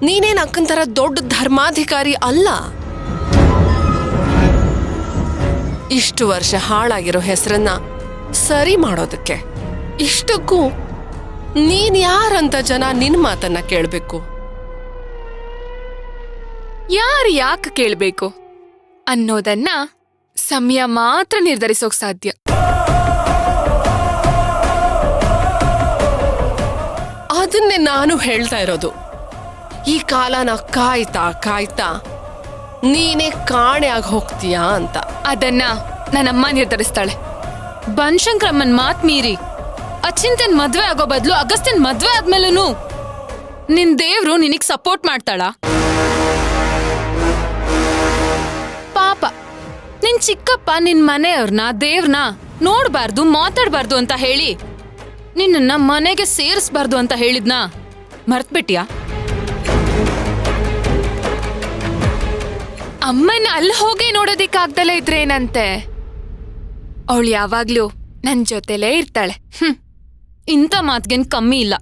ನೀನೇನ್ ಅಕ್ಕನ ತರ ದೊಡ್ಡ ಧರ್ಮಾಧಿಕಾರಿ ಅಲ್ಲ. ಇಷ್ಟು ವರ್ಷ ಹಾಳಾಗಿರೋ ಹೆಸರನ್ನ ಸರಿ ಮಾಡೋದಕ್ಕೆ ಇಷ್ಟಕ್ಕೂ ನೀನ್ ಯಾರಂತ ಜನ ನಿನ್ ಮಾತನ್ನ ಕೇಳ್ಬೇಕು. ಯಾರು ಯಾಕೆ ಕೇಳ್ಬೇಕು ಅನ್ನೋದನ್ನ ಸಮಯ ಮಾತ್ರ ನಿರ್ಧರಿಸೋಕ್ ಸಾಧ್ಯ. ಅದನ್ನೇ ನಾನು ಹೇಳ್ತಾ ಇರೋದು. ಈ ಕಾಲನ ಕಾಯ್ತಾ ಕಾಯ್ತಾ ನೀನೇ ಕಾಣೆ ಆಗಿ ಹೋಗ್ತೀಯಾ ಅಂತ. ಅದನ್ನ ನನ್ನಮ್ಮ ನಿರ್ಧರಿಸ್ತಾಳೆ. ಬನ್ಶಂಕರಮ್ಮನ್ ಮಾತ್ ಮೀರಿ ಅಚಿಂತನ್ ಮದ್ವೆ ಆಗೋ ಬದಲು ಅಗಸ್ತ್ಯನ್ ಮದ್ವೆ ಆದ್ಮೇಲೂ ನಿನ್ ದೇವ್ರು ನಿನಗ್ ಸಪೋರ್ಟ್ ಮಾಡ್ತಾಳ? ಪಾಪ ನಿನ್ ಚಿಕ್ಕಪ್ಪ ನಿನ್ ಮನೆಯವ್ರನ್ನ ದೇವ್ರನ್ನ ನೋಡ್ಬಾರ್ದು ಮಾತಾಡ್ಬಾರ್ದು ಅಂತ ಹೇಳಿ ನಿನ್ನ ಮನೆಗೆ ಸೇರಿಸ್ಬಾರ್ದು ಅಂತ ಹೇಳಿದ್ನಾ ಮರ್ತ್ಬಿಟ್ಯಾ? ಅಮ್ಮನ ಅಲ್ಲಿ ಹೋಗಿ ನೋಡೋದಿಕ್ಕಾಗ್ದಲೇ ಇದ್ರೇನಂತೆ, ಅವಳು ಯಾವಾಗ್ಲೂ ನನ್ ಜೊತೆಲೇ ಇರ್ತಾಳೆ. ಇಂಥ ಮಾತ್ಗೇನ್ ಕಮ್ಮಿ ಇಲ್ಲ.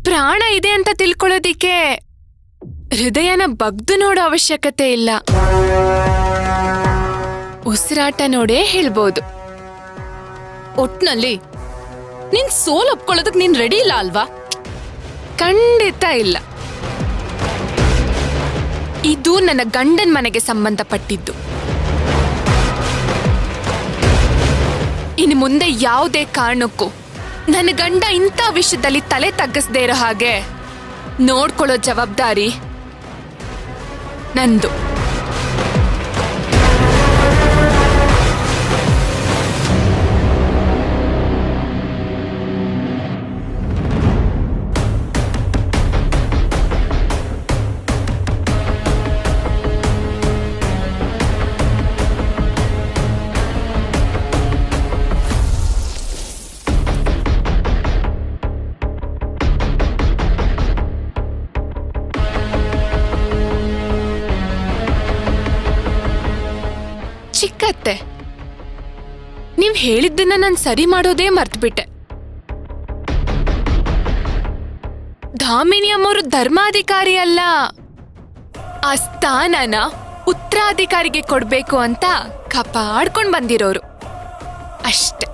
ಪ್ರಾಣ ಇದೆ ಅಂತ ತಿಳ್ಕೊಳ್ಳೋದಿಕ್ಕೆ ಹೃದಯನ ಬಗ್ದು ನೋಡೋ ಅವಶ್ಯಕತೆ ಇಲ್ಲ. ಉಸಿರಾಟ ನೋಡೇ ಹೇಳ್ಬೋದು. ಒಟ್ನಲ್ಲಿ ನಿನ್ ಸೋಲ್ ಒಪ್ಕೊಳ್ಳೋದಕ್ ನೀನ್ ರೆಡಿ ಇಲ್ಲ ಅಲ್ವಾ? ಖಂಡಿತ ಇಲ್ಲ. ಇದು ನನ್ನ ಗಂಡನ್ ಮನೆಗೆ ಸಂಬಂಧಪಟ್ಟಿದ್ದು. ಇನ್ನು ಮುಂದೆ ಯಾವುದೇ ಕಾರಣಕ್ಕೂ ನನ್ನ ಗಂಡ ಇಂಥ ವಿಷಯದಲ್ಲಿ ತಲೆ ತಗ್ಗಿಸದೇ ಇರೋ ಹಾಗೆ ನೋಡ್ಕೊಳ್ಳೋ ಜವಾಬ್ದಾರಿ ನಂದು. ಚಿಕ್ಕತ್ತೆ, ನೀವ್ ಹೇಳಿದ್ದನ್ನ ನಾನು ಸರಿ ಮಾಡೋದೇ ಮರ್ತ್ಬಿಟ್ಟೆ. ಧಾಮಿನಿ ಅಮ್ಮವರು ಧರ್ಮಾಧಿಕಾರಿ ಅಲ್ಲ, ಆ ಸ್ಥಾನನ ಉತ್ತರಾಧಿಕಾರಿಗೆ ಕೊಡ್ಬೇಕು ಅಂತ ಕಾಪಾಡ್ಕೊಂಡ್ ಬಂದಿರೋರು ಅಷ್ಟೆ.